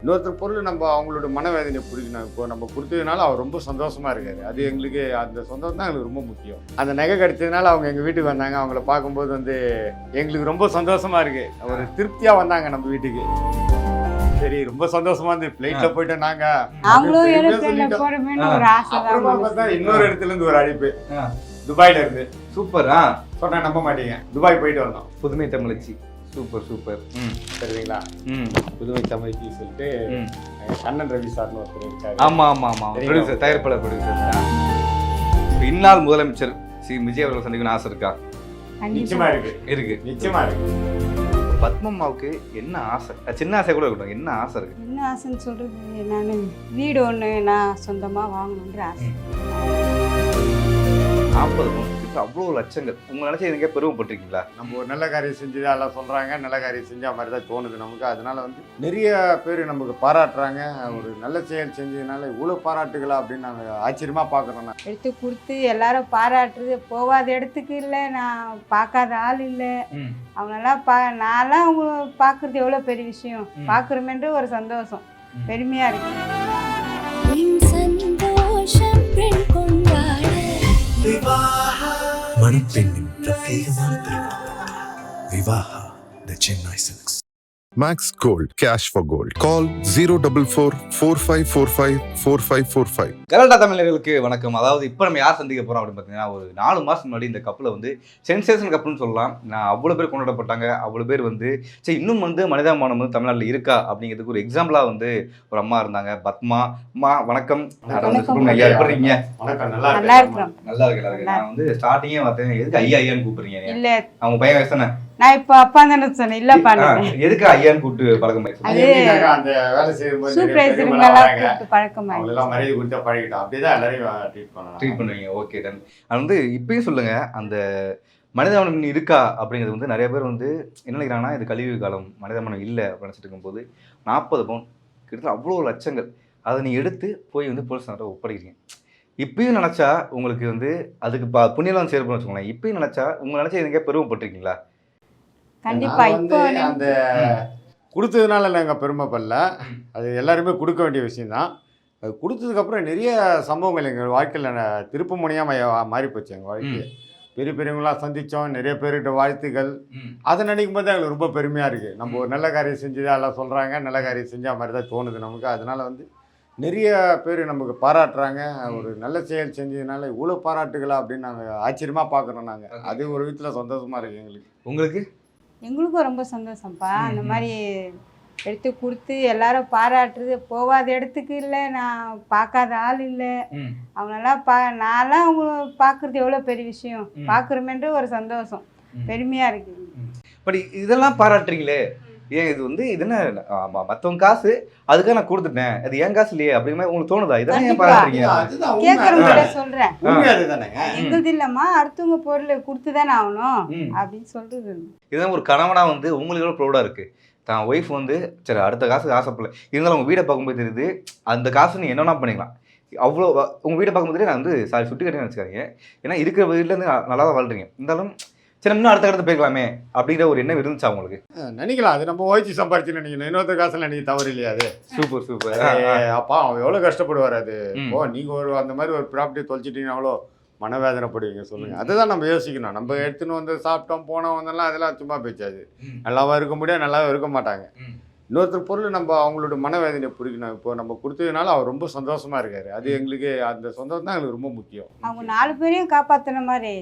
இன்னொருத்தர் பொருள் நம்ம அவங்களோட மனவேதனை பிடிக்கணும். இப்போ நம்ம கொடுத்ததுனால அவர் ரொம்ப சந்தோஷமா இருக்காரு. அது எங்களுக்கு அந்த சந்தோஷம் தான் எங்களுக்கு ரொம்ப முக்கியம். அந்த நகை கிடைச்சதுனால அவங்க எங்கள் வீட்டுக்கு வந்தாங்க. அவங்கள பார்க்கும்போது எங்களுக்கு ரொம்ப சந்தோஷமா இருக்கு. ஒரு திருப்தியா வந்தாங்க நம்ம வீட்டுக்கு. சரி, ரொம்ப சந்தோஷமா இருந்து ஃப்ளைட்ல போயிட்டு நாங்க இன்னொரு இடத்துல இருந்து ஒரு அழைப்பு துபாயில இருந்து. சூப்பரா சொன்னா நம்ப மாட்டீங்க, துபாய் போயிட்டு வந்தோம். புதுமை தமிழச்சி. Super super. சரிங்களா? புதுமை தமிழ்ச்சி சொல்லிட்டு கண்ணன் ரவி சார்னு ஒருத்தர் இருக்காரு. ஆமா ஆமா ஆமா, ப்ரொடியூசர், தயாரிப்பாளர், ப்ரொடியூசர். இந்நாள் முதலமைச்சர் ஸ்ரீ விஜய் அவர்கள் சந்திக்கணும்னு ஆசை இருக்கா? நிச்சயமா இருக்கு. நிச்சயமா இருக்கு. பத்மம்மாவுக்கு என்ன ஆசை? சின்ன ஆசை கூட இருக்கட்டும், என்ன ஆசை இருக்கு? என்ன ஆசைன்னு சொல்றது, நான் வீடு ஒன்று நான் சொந்தமாக வாங்கணுன்ற ஆசை. 40 பவுன் அவ்வளோ லட்சங்கள். உங்க நினைச்ச எதுங்க பெருமைப்பட்டிருக்கீங்களா? நம்ம ஒரு நல்ல காரியம் செஞ்சு எல்லாம் சொல்றாங்க, நல்ல காரியம் செஞ்ச மாதிரி தான் தோணுது நமக்கு. அதனால நிறைய பேர் நமக்கு பாராட்டுறாங்க. ஒரு நல்ல செயல் செஞ்சதுனால இவ்வளோ பாராட்டுகளா அப்படின்னு நாங்கள் ஆச்சரியமா பார்க்குறோம். எடுத்து கொடுத்து எல்லாரும் பாராட்டுறது, போகாத இடத்துக்கு இல்லை, நான் பார்க்காத ஆள் இல்லை. அவங்களெல்லாம் நான்லாம் அவங்க பார்க்குறது எவ்வளோ பெரிய விஷயம். பார்க்குறோமென்று ஒரு சந்தோஷம், பெருமையாக இருக்கு. மணப்பெண்ணின் பிரத்யேகமான திருமணம் Vivaha the Chennai silks. Max Gold, cash for gold. Call 044-4545-4545. கலண்டா தமிழர்களுக்கு வணக்கம். அதாவது இப்போ நம்ம யார் சந்திக்க போகிறோம் அப்படின்னு பார்த்தீங்கன்னா, ஒரு 4 மாதம் முன்னாடி இந்த கப்பில் சென்சேஷன் கப்புன்னு சொல்லலாம். நான் அவ்வளோ பேர் கொண்டாடப்பட்டாங்க. அவ்வளோ பேர் சரி, இன்னும் மனிதாபிமானம் தமிழ்நாட்டில் இருக்கா அப்படிங்கிறதுக்கு ஒரு எக்ஸாம்பிளாக ஒரு அம்மா இருந்தாங்க, பத்மா. அம்மா வணக்கம். ஐயா எப்படிங்க? நல்லா இருக்கிறோம். நல்லா இருக்கு. நான் ஸ்டார்டிங்கே பார்த்தேன், எதுக்கு ஐயா ஐயான்னு கூப்பிடுறீங்க? இல்லை, அவங்க பையன் வயசு தானே. நான் இப்போ அப்பா தானே சொன்னேன். இல்லப்பா, எதுக்கு ஐயான்னு கூப்பிட்டு பழக்கம் அந்த வேலை செய்யும்போது பழக்கம் மரியாதை கொடுத்து பழகிட்டோம். அப்படிதான் எல்லாரையும் ட்ரீட் பண்ணுவீங்க. Okay done. அது இப்பயும் சொல்லுங்க, அந்த மனிதாபிமானம் இருக்கா அப்படிங்கிறது நிறைய பேர் என்ன நினைக்கிறாங்கன்னா, இது கழிவு காலம், மனிதாபிமானம் இல்லை அப்படின்னு நினச்சிட்டு இருக்கும்போது 40 பவுன் கிட்டத்தட்ட அவ்வளோ லட்சங்கள் அதை நீங்கள் எடுத்து போய் போலீஸ் ஒப்படைக்கிறீங்க. இப்பயும் நினச்சா உங்களுக்கு அதுக்கு புண்ணியெல்லாம் சேர்ப்புன்னு வச்சுக்கோங்களேன். இப்பயும் நினச்சா உங்களை நினச்சா எதுங்க பெருமைப்பட்டிருக்கீங்களா? கண்டிப்பா. இப்போ அந்த கொடுத்ததுனால நாங்கள் பெருமைப்படல. அது எல்லாருமே கொடுக்க வேண்டிய விஷயம்தான். அது கொடுத்ததுக்கப்புறம் நிறைய சம்பவங்கள் எங்கள் வாழ்க்கையில் திருப்பு முனையாக மாறி போச்சு. எங்கள் வாழ்க்கையை பெரிய பெரியவங்களாம் சந்தித்தோம், நிறைய பேர்கிட்ட வாழ்த்துக்கள். அதை நினைக்கும் போது எங்களுக்கு ரொம்ப பெருமையாக இருக்குது. நம்ம ஒரு நல்ல காரியம் செஞ்சு எல்லாம் சொல்கிறாங்க, நல்ல காரியம் செஞ்ச மாதிரி தான் தோணுது நமக்கு. அதனால் நிறைய பேர் நமக்கு பாராட்டுறாங்க. ஒரு நல்ல செயல் செஞ்சதுனால இவ்வளோ பாராட்டுகளா அப்படின்னு நாங்கள் ஆச்சரியமாக பார்க்குறோம். நாங்கள் அது ஒரு விதத்தில் சந்தோஷமாக இருக்குது எங்களுக்கு. உங்களுக்கு? எங்களுக்கும் ரொம்ப சந்தோஷம்ப்பா. அந்த மாதிரி எடுத்து கொடுத்து எல்லாரும் பாராட்டுறது, போகாத இடத்துக்கு இல்லை, நான் பார்க்காத ஆள் இல்லை. அவங்களெல்லாம் நான்லாம் அவங்க பார்க்குறது எவ்வளோ பெரிய விஷயம். பார்க்குறோமென்று ஒரு சந்தோஷம், பெருமையாக இருக்கு. பட் இதெல்லாம் பாராட்டுறீங்களே, ஏன் இது என்ன மற்றவங்க காசு, அதுக்காக நான் கொடுத்துட்டேன், அது ஏன் காசு இல்லையே அப்படிங்கிற மாதிரி உங்களுக்கு தோணுதா? இதெல்லாம் ஏன் பாராட்டுறீங்க? கேட்குறவங்க சொல்கிறேன், உண்மையாதுதானேங்க. எங்களுது இல்லைம்மா, அடுத்தவங்க பொருள் கொடுத்து தானே ஆகணும் அப்படின்னு சொல்கிறது. இதுதான் ஒரு கணவனா உங்களுக்கு எவ்வளோ ப்ரௌடாக இருக்குது. தான் ஒய்ஃப் சரி அடுத்த காசுக்கு ஆசைப்படல, இருந்தாலும் உங்கள் வீடை பார்க்கும்போது தெரியுது அந்த காசு நீ என்னென்னா பண்ணிக்கலாம். அவ்வளோ உங்கள் வீடை பார்க்கும்போதே நான் சாரி சுட்டி கட்டி நினச்சிக்காதீங்க. ஏன்னா இருக்கிற வீட்டிலேருந்து நல்லா தான் வாழ்றீங்க. இருந்தாலும் சரி, இன்னும் அடுத்த இடத்துல போய்க்கலாமே அப்படிங்கிற ஒரு எண்ணம் இருந்துச்சா உங்களுக்கு? நினைக்கலாம். அது நம்ம ஓய்ச்சி சம்பாரிச்சு நினைக்கணும். இன்னொருத்தர் காசுல நினைக்க தவறு இல்லையா? அது சூப்பர் சூப்பர். அப்பா அவன் எவ்வளோ கஷ்டப்படுவார். அது நீங்கள் அந்த மாதிரி ஒரு ப்ராப்பர்ட்டியை தொலைச்சிட்டீங்கன்னா அவ்வளோ மனவேதனைப்படுவீங்க. சொல்லுங்கள். அதுதான் நம்ம யோசிக்கணும். நம்ம எடுத்துன்னு சாப்பிட்டோம் போனோம் வந்தெல்லாம் அதெல்லாம் சும்மா பேச்சாது. நல்லாவும் இருக்க முடியாது, நல்லாவும் இருக்க மாட்டாங்க. இன்னொருத்தர் பொருள் நம்ம அவங்களோட மனவேதனையை பிடிக்கணும். இப்போ நம்ம கொடுத்ததுனால அவர் ரொம்ப சந்தோஷமா இருக்காரு. அது எங்களுக்கு அந்த சந்தோஷம் தான் எங்களுக்கு ரொம்ப முக்கியம். அவங்க 4 பேரையும் காப்பாற்றின மாதிரி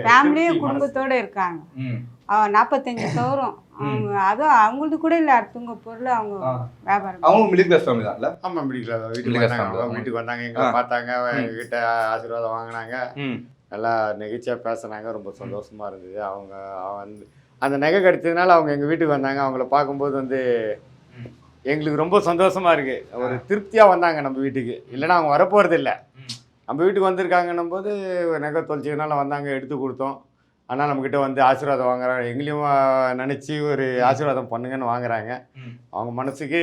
ஃபேமிலியும் குடும்பத்தோடு இருக்காங்க. 45 சவரம் அவங்க, அதுவும் அவங்களது கூட இல்லை, அடுத்தவங்க பொருள் அவங்க வியாபாரம். அவங்க மிடில் கிளாஸ் ஃபேமிலி தான். இல்லை? ஆமாம், மிடில் கிளாஸ். வீட்டுக்கு வந்தாங்க, எங்களை பார்த்தாங்க, எங்ககிட்ட ஆசீர்வாதம் வாங்கினாங்க, நல்லா நெகிழ்ச்சியாக பேசினாங்க. ரொம்ப சந்தோஷமா இருந்தது. அவங்க அந்த நகை கிடைச்சதுனால அவங்க எங்கள் வீட்டுக்கு வந்தாங்க. அவங்கள பார்க்கும்போது எங்களுக்கு ரொம்ப சந்தோஷமா இருக்கு. ஒரு திருப்தியாக வந்தாங்க நம்ம வீட்டுக்கு. இல்லைன்னா அவங்க வரப்போகிறது இல்லை. நம்ம வீட்டுக்கு வந்திருக்காங்கன்னும் போது நகை தொலைச்சதுனால வந்தாங்க, எடுத்து கொடுத்தோம். ஆனால் நம்மக்கிட்ட ஆசீர்வாதம் வாங்குறாங்க. எங்களையும் நினச்சி ஒரு ஆசீர்வாதம் பண்ணுங்கன்னு வாங்குறாங்க. அவங்க மனசுக்கு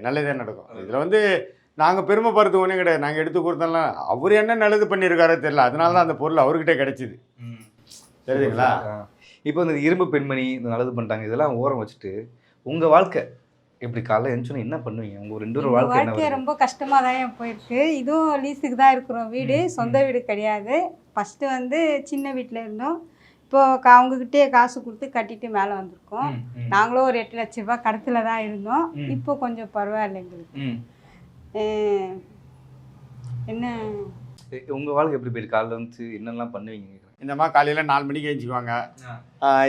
நல்லதே நடக்கும். இதில் நாங்கள் பெருமைப்படுறது ஒன்றும் கிடையாது. நாங்கள் எடுத்து கொடுத்தோம்லாம் அவர் என்ன நல்லது பண்ணியிருக்காரோ தெரியல. அதனால தான் அந்த பொருள் அவர்கிட்ட கிடைச்சிது. தெரியுதுங்களா? இப்போ இந்த இரும்பு பெண்மணி இந்த நல்லது பண்ணிட்டாங்க, இதெல்லாம் ஓரம் வச்சுட்டு உங்கள் வாழ்க்கை எப்படி காலைல எழுந்துச்சோன்னா என்ன பண்ணுவீங்க? உங்க 2 எங்க வாழ்க்கை என்ன வாழ்க்கை வருது? ரொம்ப கஷ்டமாக தான் போயிருக்கு. இதுவும் லீஸுக்கு தான் இருக்கிறோம் வீடு, சொந்த வீடு கிடையாது. ஃபஸ்ட்டு வந்து சின்ன வீட்டில் இருந்தோம். இப்போது அவங்கக்கிட்டே காசு கொடுத்து கட்டிட்டு மேலே வந்திருக்கோம். நாங்களும் ஒரு 8 லட்ச ரூபா கடத்தில் தான் இருந்தோம். இப்போ கொஞ்சம் பரவாயில்ல எங்களுக்கு. என்ன உங்க வாழ்க்கை எப்படி போயிருக்கு? காலைல வந்து என்னெல்லாம் பண்ணுவீங்க? இந்த மாதிரி காலையில் 4 மணிக்கு எழுந்திக்குவாங்க.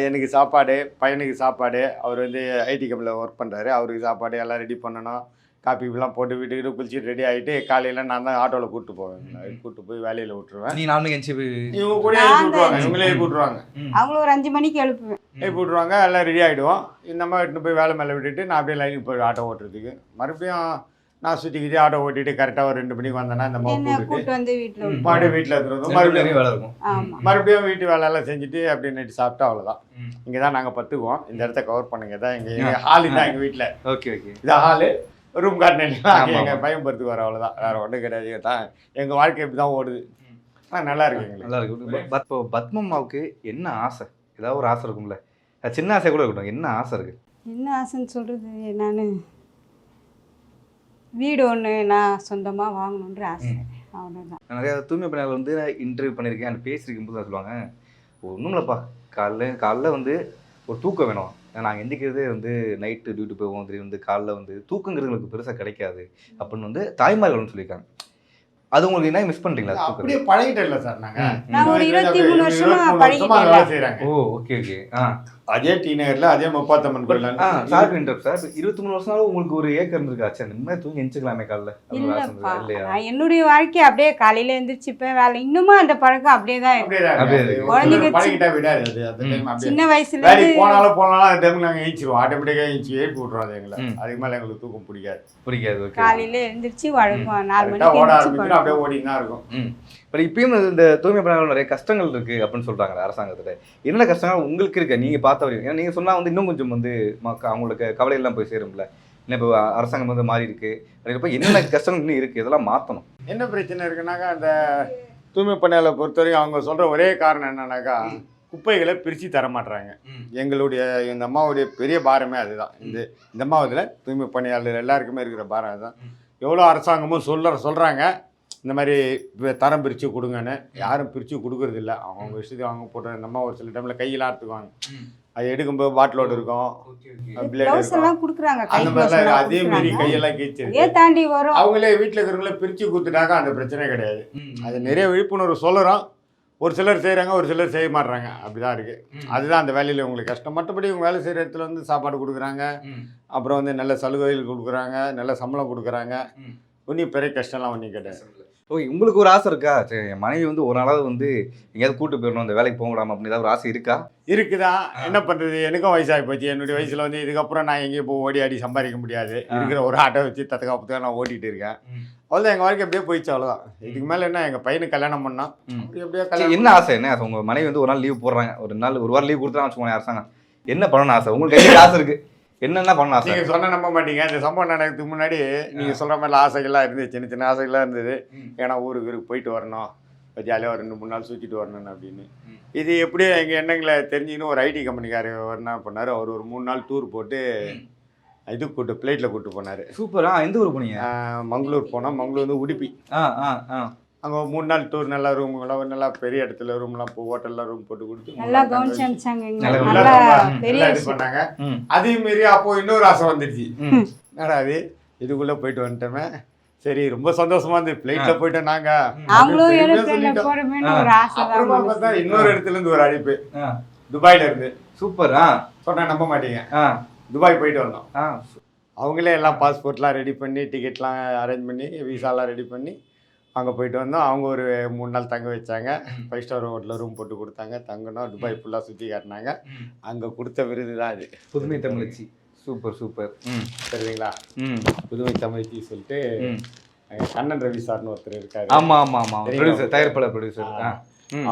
எனக்கு சாப்பாடு, பையனுக்கு சாப்பாடு, அவர் வந்து ஐடி கம்பெனியில் ஒர்க் பண்ணுறாரு, அவருக்கு சாப்பாடு எல்லாம் ரெடி பண்ணணும். காப்பி இப்பெல்லாம் போட்டு வீட்டுக்கிட்டு குளிச்சுட்டு ரெடி ஆகிட்டு காலையில் நான் தான் ஆட்டோவில் கூப்பிட்டு போவேன். கூப்பிட்டு போய் வேலையில் விட்டுருவேன். நீ 4 மணிக்கு எழுந்துச்சு இவங்க கூட எழுப்பி விட்ருவாங்க, இவங்களே எழுப்பி விட்ருவாங்க. அவங்கள ஒரு 5 மணிக்கு எழுப்புவேன். எழுப்பி விட்ருவாங்க, எல்லாம் ரெடி ஆகிடுவோம். இந்த மாதிரி எடுத்துன்னு போய் வேலை மேலே விட்டுட்டு நான் அப்படியே லைனுக்கு போய் ஆட்டோ ஓட்டுறதுக்கு. மறுபடியும் நான் சுற்றிக்கிட்டு ஆட்டோ ஓட்டிட்டு கரெக்டாக ஒரு 2 மணிக்கு வந்தேன்னா இந்த மாதிரி என்ன கூப்பிட்டு வந்து வீட்டில் மறுபடியும் வீட்டில் எடுத்துருவோம். மறுபடியும் வேலை இருக்கும். ஆமாம், மறுபடியும் வீட்டு வேலையெல்லாம் செஞ்சுட்டு அப்படியே நைட்டு சாப்பிட்டா அவ்வளோதான். இங்கே தான் நாங்கள் பத்துக்குவோம். இந்த இடத்த கவர் பண்ணுங்க தான் எங்கள் ஹாலு தான் எங்கள் வீட்டில். Okay okay. இது ஹாலு, ரூம் கார்டன் எங்கள் பையன் படுத்துக்கு வர அவ்வளோதான், வேறு ஒன்றும் கிடையாது. தான் எங்கள் வாழ்க்கை இப்படி தான் ஓடுது. நல்லா இருக்கு எங்களுக்கு. நல்லா இருக்கு. இப்போ பத்மம்மாவுக்கு என்ன ஆசை? ஏதாவது ஒரு ஆசை இருக்கும்ல, சின்ன ஆசை கூட இருக்கட்டும், என்ன ஆசை இருக்கு? என்ன ஆசைன்னு சொல்கிறது, நான் வீடு ஒன்று நான் சொந்தமாக வாங்கணுன்ற ஆசை, அவ்வளோதான். நிறையா தூய்மை பணியாளர் வந்து இன்டர்வியூ பண்ணியிருக்கேன், அந்த பேசியிருக்கும் போது சொல்லுவாங்க, ஒன்றும் இல்லைப்பா, காலைல வந்து ஒரு தூக்கம் வேணும். நாங்கள் எந்திக்கிறதே வந்து நைட்டு டியூட்டி போவோம், திடீர்னு வந்து காலைல வந்து தூக்கங்கிறது எங்களுக்கு பெருசாக கிடைக்காது அப்படின்னு வந்து தாய்மார்கள்னு சொல்லியிருக்காங்க. அது உங்களுக்கு என்ன மிஸ் பண்ணுறீங்களா? அப்படியே பழகிட்டே இல்லை சார். நான் ஒரு 23 வருஷமா வேலை செய்கிறாங்க. ஓ ஓகே ஓகே. அதே டி நகரில் அதே முப்பாத்தம்மன் கோயில். சார் 23 வருஷம் உங்களுக்கு ஒரு ஏக்கர் இருந்திருக்காச்சு, அந்த மாதிரி தூங்கி எந்திரிக்கலாமே காலைல? இல்லைப்பா, நான் என்னுடைய வாழ்க்கை அப்படியே காலையில் எழுந்திரிச்சுப்பேன் வேலை, இன்னமும் அந்த பழக்கம் அப்படியே தான் இருக்கு. பழகிட்டா விடாது அது. அந்த டைம் சின்ன வயசுல வேலைக்கு போனாலும் அந்த டைம் நாங்கள் எழுந்திருவோம், ஆட்டோமேட்டிக்காக எழுச்சி எழுப்பி விட்ருவோம். அது எங்களை அதுக்கு மேலே எங்களுக்கு தூக்கம் பிடிக்காது. காலையில எழுந்திரிச்சு வழக்கம் 4 மணிக்கு ஓட ஆரம்பிச்சு அப்படியே ஓடின்னு தான் இருக்கும். பட் இப்பயும் இந்த தூய்மை பணியாளர்கள் நிறைய கஷ்டங்கள் இருக்கு அப்படின்னு சொல்றாங்க அரசாங்கத்துல. என்ன கஷ்டங்கள் உங்களுக்கு இருக்கு நீங்க பார்த்த வரைக்கும்? ஏன்னா நீங்க சொன்னா வந்து இன்னும் கொஞ்சம் வந்து அவங்களுக்கு கவலை எல்லாம் போய் சேரும்ல. என்ன இப்போ அரசாங்கம் வந்து மாறி இருக்கு அப்படின்றப்ப என்னென்ன கஷ்டங்கள் இன்னும் இருக்கு, இதெல்லாம் மாற்றணும். என்ன பிரச்சனை இருக்குன்னாக்கா, அந்த தூய்மை பணியாளரை பொறுத்தவரைக்கும் அவங்க சொல்ற ஒரே காரணம் என்னன்னாக்கா, குப்பைகளை பிரித்து தர மாட்டுறாங்க. எங்களுடைய இந்த அம்மாவுடைய பெரிய பாரமே அதுதான். இந்த அம்மாவதில் தூய்மை பணியாளர் எல்லாருக்குமே இருக்கிற பாரம் அதுதான். எவ்வளோ அரசாங்கமும் சொல்கிறாங்க இந்த மாதிரி தரம் பிரித்து கொடுங்கன்னு. யாரும் பிரித்து கொடுக்குறதில்ல. அவங்க விஷயத்துக்கு அவங்க போட்டு இந்த அம்மா ஒரு சில டைமில் கையெல்லாம் எடுத்துக்குவாங்க. அது எடுக்கும்போது பாட்டிலோடு இருக்கும், பிளேட் இருக்கும், அந்த மாதிரிலாம் அதே மாரி கையெல்லாம் கீச்சிருக்கு. அவங்களே வீட்டில் இருக்கிறவங்கள பிரித்து கொடுத்துட்டாங்க, அந்த பிரச்சனை கிடையாது. அது நிறைய விழிப்புணர்வு சொல்லுறோம். ஒரு சிலர் செய்கிறாங்க, ஒரு சிலர் செய்ய மாட்டுறாங்க. அப்படிதான் இருக்குது. அதுதான் அந்த வேலையில் உங்களுக்கு கஷ்டம். மற்றபடி இவங்க வேலை செய்கிற இடத்துல வந்து சாப்பாடு கொடுக்குறாங்க, அப்புறம் வந்து நல்ல சலுகைகள் கொடுக்குறாங்க, நல்ல சம்பளம் கொடுக்குறாங்க. ஒன்றும் பெரிய கஷ்டம்லாம் ஒன்றும் கிடையாது. ஓகே, உங்களுக்கு ஒரு ஆசை இருக்கா? சரி, என் மனைவி வந்து ஒரு நாளாவது வந்து எங்கேயாவது கூட்டு போயிடணும், அந்த வேலைக்கு போக விடாமல் அப்படின்னு ஏதாவது ஒரு ஆசை இருக்கா? இருக்குதான். என்ன பண்ணுறது, எனக்கும் வயசாகி போச்சு. என்னுடைய வயசில் வந்து இதுக்கப்புறம் நான் எங்கேயும் போய் ஓடி ஆடி சம்பாதிக்க முடியாது. இருக்கிற ஒரு ஆட்டோ வச்சு தற்காப்புக்காக நான் ஓட்டிகிட்டு இருக்கேன். அவ்வளோதான், எங்கள் வாழ்க்கை அப்படியே போயிடுச்சு, அவ்வளோதான். இதுக்கு மேலே என்ன, எங்கள் பையனுக்கு கல்யாணம் பண்ணோம். அப்படியே கல்யாணம். என்ன ஆசை? என்ன ஆசை? உங்கள் மனைவி வந்து ஒரு நாள் லீவ் போடுறாங்க, ஒரு வாரம் லீவ் கொடுத்துறாங்க வச்சுக்கோங்க அரசாங்கம், என்ன பண்ணணும்னு ஆசை உங்களுக்கு? என்ன ஆசை இருக்குது? என்னென்ன பண்ண ஆசை? நீங்கள் சொன்ன நம்ப மாட்டீங்க. இந்த சம்பவம் நடக்கிறதுக்கு முன்னாடி நீங்கள் சொல்கிற மாதிரி ஆசைகள்லாம் இருந்தது, சின்ன சின்ன ஆசைகள்லாம் இருந்தது. ஏன்னா ஊருக்கு போயிட்டு வரணும், ஜாலியாக ஒரு 2-3 நாள் சுற்றிட்டு வரணும் அப்படின்னு. இது எப்படியோ எங்கள் எண்ணங்களை தெரிஞ்சுக்கின்னு ஒரு ஐடி கம்பெனிக்காரர் என்ன பண்ணார், அவர் ஒரு 3 நாள் டூர் போட்டு இது ஃப்ளைட்டில் கூப்பிட்டு போனார். சூப்பரா. எந்த ஊர் போனீங்க? மங்களூர் போனோம். மங்களூர் வந்து உடுப்பி. அங்கே 3 நாள் டூர், நல்லா ரூம்லாம் நல்லா பெரிய இடத்துல ரூம்லாம் ஹோட்டல்லாம் ரூம் போட்டு கொடுத்து நல்லா இது பண்ணாங்க. அதே மாரி அப்போ இன்னொரு ஆசை வந்துடுச்சு. என்னடா அது இதுக்குள்ளே போயிட்டு வந்துட்டோமே, சரி ரொம்ப சந்தோஷமா இருந்து ஃப்ளைட்ல போயிட்டோம் நாங்க. அப்புறமா பார்த்தா இன்னொரு இடத்துல இருந்து ஒரு அழைப்பு, துபாயில இருந்து. சூப்பரா சொன்னா நம்ப மாட்டீங்க. துபாய் போயிட்டு வந்தோம். அவங்களே எல்லாம் பாஸ்போர்ட்லாம் ரெடி பண்ணி, டிக்கெட்லாம் அரேஞ்ச் பண்ணி, விசாலாம் ரெடி பண்ணி அங்கே போயிட்டு வந்தோம். அவங்க ஒரு 3 நாள் தங்க வச்சாங்க. 5 ஸ்டார் ஹோட்டலில் ரூம் போட்டு கொடுத்தாங்க, தங்கணும். துபாய் ஃபுல்லாக சுற்றி காட்டினாங்க. அங்கே கொடுத்த விருது தான் அது, புதுமை தமிழச்சி. Super super. சரிங்களா? புதுமை தமிழச்சி சொல்லிட்டு கண்ணன் ரவி சார்னு ஒருத்தர் இருக்காரு. ஆமாம் ஆமாம் ஆமாம், ப்ரொடியூசர், தயாரிப்பாளர் ப்ரொடியூசர்.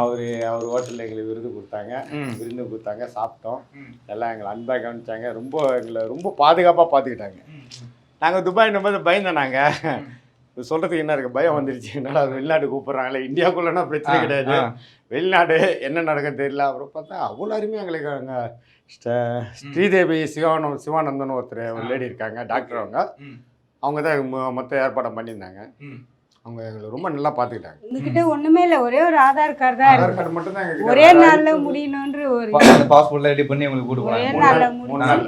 அவர் ஹோட்டலில் எங்களுக்கு விருது கொடுத்தாங்க, சாப்பிட்டோம். எல்லாம் எங்களை அன்பாக கவனிச்சாங்க. எங்களை ரொம்ப பாதுகாப்பாக பார்த்துக்கிட்டாங்க. நாங்கள் துபாய் போது பயந்தோம். நாங்கள் சொல்கிறதுக்கு என்ன இருக்குது, பயம் வந்துருச்சு. என்னால் அது வெளிநாடு கூப்பிட்றாங்களே, இந்தியாவுக்குள்ளனா பிரச்சனை கிடையாது, வெளிநாடு என்ன நடக்குன்னு தெரியல. அப்புறம் பார்த்தா அவ்வளோ அருமையாக எங்களுக்கு அங்கே ஸ்ரீதேவி சிவானந்தன் ஒருத்தர் ஒரு லேடி இருக்காங்க, டாக்டர். அவங்க தான் மொத்த ஏற்பாடம் பண்ணியிருந்தாங்க. அவங்க எங்களை ரொம்ப நல்லா பார்த்துக்கிட்டாங்க. எங்ககிட்ட ஒண்ணுமே இல்லை, ஒரே ஒரு ஆதார் கார்டு தான் ஆதார் இருக்கு. கார்டு மட்டும் தான் எங்ககிட்ட. ஒரே நாள்ல முடியணும்ன்ற ஒரு பாஸ்போர்ட்ல ரெடி பண்ணி உங்களுக்கு கூட்டு ஒரே போனாங்க. நாள்ல மூணு நாள்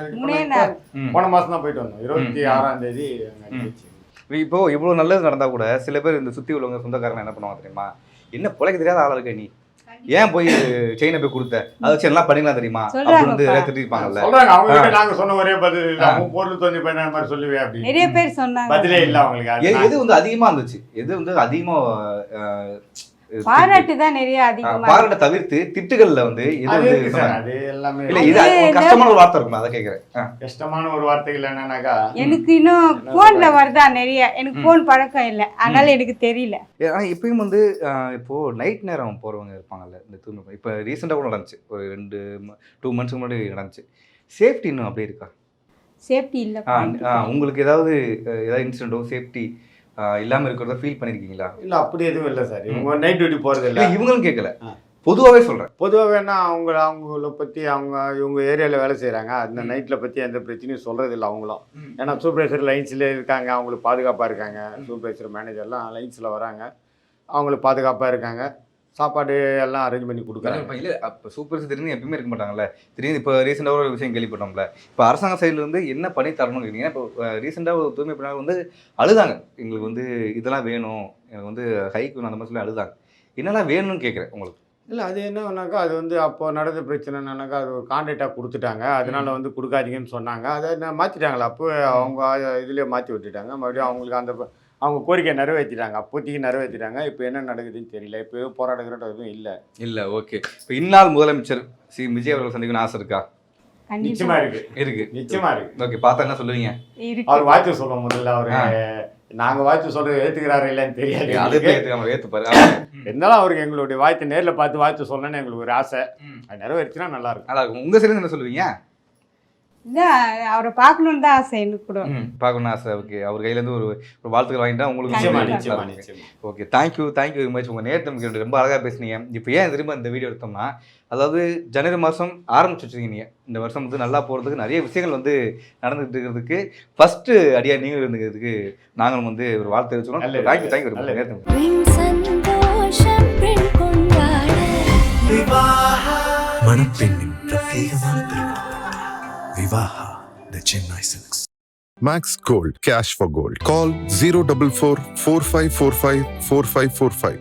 இருக்கு. மூணே நாள். போன மாசம் தான் போயிட்டு வந்தோம். 26ஆம் தேதி இப்போ இவ்வளவு நல்லது நடந்தா கூட சில பேர் இந்த சுத்தி உள்ளவங்க சொந்தக்காரங்க என்ன பண்ணுவாங்க தெரியுமா, என்ன பிழைக்க தெரியாத ஆளா இருக்க நீ, ஏன் போய் செயினை போய் கொடுத்த, அதை வச்சு எல்லாம் பண்ணிக்கலாம் தெரியுமா அப்படின்னு வந்து திட்டிருப்பாங்கல்ல. சொல்றாங்க. அவங்க கிட்ட நாங்க சொன்ன ஒரே பதில், அவங்க பொருள் தோண்டி போய் நான் மாதிரி சொல்லுவேன் அப்படின்னு. நிறைய பேர் சொன்னாங்க. பதிலே இல்ல அவங்களுக்கு. எது வந்து அதிகமா இருந்துச்சு, எது வந்து அதிகமா பாராட்டு தான் நிறைய அதிகமா. பாராட்ட தவிர்த்து திட்டுகள்ல வந்து இது அது வந்து இருக்கு சார். அது எல்லாமே இல்ல, இது கஷ்டமான ஒரு வார்த்தை இருக்கும், அதை கேக்குறேன். கஷ்டமான ஒரு வார்த்தைகள் என்னன்னாக்கா, எனக்கு இன்னும் போன்ல வருதா நிறைய, எனக்கு போன் பழக்கம் இல்லை, அதனால எனக்கு தெரியல. ஆனா இப்பயும் வந்து இப்போ நைட் நேரம் போறவங்க இருப்பாங்கல்ல, இந்த தூய்மை இப்போ ரீசெண்டாக கூட நடந்துச்சு, ஒரு 2 months முன்னாடி நடந்துச்சு. சேஃப்டி இன்னும் அப்படியே இருக்கா? சேஃப்டி இல்ல. உங்களுக்கு ஏதாவது இன்சிடென்ட்டோ சேஃப்டி இல்லாம இருக்கிறத ஃபீல் பண்ணிருக்கீங்களா? இல்ல அப்படி எதுவும் இல்லை சார். இவங்க நைட் டியூட்டி போறது இல்லை. இவங்களும் கேட்கல, பொதுவாகவே சொல்றேன். பொதுவாகனா அவங்கள பற்றி இவங்க ஏரியாவில் வேலை செய்கிறாங்க, அந்த நைட்டில் பற்றி எந்த பிரச்சனையும் சொல்கிறது இல்லை அவங்களும். ஏன்னா சூப்பர்வைசர் லைன்ஸில் இருக்காங்க, அவங்களுக்கு பாதுகாப்பாக இருக்காங்க. சூப்பர்வைசர் மேனேஜர்லாம் லைன்ஸில் வராங்க, அவங்களுக்கு பாதுகாப்பாக இருக்காங்க. சாப்பாடு எல்லாம் அரேஞ்ச் பண்ணி கொடுக்குறாங்க. இல்லை, அப்போ சூப்பர்வைசர் திடீர்னு எப்பயுமே இருக்க மாட்டாங்கல்ல. திடீர்னு இப்போ ரீசெண்டாக ஒரு விஷயம் கேள்விப்பட்டோம்ல, இப்போ அரசாங்க சைடில் வந்து என்ன பண்ணி தரணும்னு கேட்டீங்கன்னா, இப்போ ரீசெண்டாக ஒரு தூய்மை பணியாளர் வந்து அழுதாங்க, எங்களுக்கு வந்து இதெல்லாம் வேணும், எனக்கு வந்து ஹைக் வேணும், அந்த மாதிரி சொல்லி அழுதாங்க. என்னெல்லாம் வேணும்னு கேட்குறேன் உங்களுக்கு. இல்லை, அது என்னன்னாக்கா, அது வந்து அப்போ நடந்த பிரச்சனை என்னன்னாக்கா, அது ஒரு கான்ட்ராக்டாக கொடுத்துட்டாங்க, அதனால வந்து கொடுக்காதீங்கன்னு சொன்னாங்க. அதை மாற்றிட்டாங்களா, அப்போ அவங்க இதுலேயே மாற்றி விட்டுட்டாங்க. மறுபடியும் அவங்களுக்கு அவங்க கோரிக்கை நிறைவேற்றிட்டாங்க, அப்போதைக்கு நிறைவேற்றிட்டாங்க. இப்போ என்ன நடக்குதுன்னு தெரியல, இப்போ போராடுகிற எதுவும் இல்லை. ஓகே. இப்போ இந்நாள் முதலமைச்சர் விஜய் அவர்கள் சந்திக்கணும்னு ஆசை இருக்கா? நிச்சயமா இருக்கு. நிச்சயமா இருக்கு. ஓகே, பார்த்தா என்ன சொல்லுவீங்க? அவர் வாழ்த்து சொல்லுவோம் முதல்ல. அவரு நாங்க வாழ்த்து சொல்றது ஏத்துக்கிறாரு இல்லைன்னு தெரியாது, ஏத்துப்பாரு. இருந்தாலும் அவருக்கு எங்களுடைய வாழ்த்து நேரில் பார்த்து வாழ்த்து சொல்லணும்னு எங்களுக்கு ஒரு ஆசை. அது நிறைவேற்றினா நல்லா இருக்கும். அதான் உங்க சைடு என்ன சொல்லுவீங்க? அவரை பார்க்கணும்னு தான் ஆசை எனக்கு கூட. பார்க்கணும்னு ஆசை. ஓகே, அவர் கையிலேருந்து ஒரு வாழ்த்துக்கள் வாங்கிட்டா உங்களுக்கு. Okay, thank you very much. உங்கள் நேரத்தை ரொம்ப அழகாக பேசுனீங்க. இப்போ ஏன் திரும்ப இந்த வீடியோ எடுத்தோம்னா, அதாவது ஜனவரி மாதம் ஆரம்பிச்சு வச்சுருக்கீங்க, இந்த வருஷம் வந்து நல்லா போகிறதுக்கு நிறைய விஷயங்கள் வந்து நடந்துகிட்டு இருக்கிறதுக்கு ஃபஸ்ட்டு அடியாக நீங்கள் இருந்துக்கிறதுக்கு நாங்களும் வந்து ஒரு வாழ்த்து தெரிவிச்சுக்கணும். Thank you very much. மணப்பெண்ணின் பிரத்யேகமான Vivaha, the Chennai Silks. Max Gold, cash for gold. Call 044 4545 4545.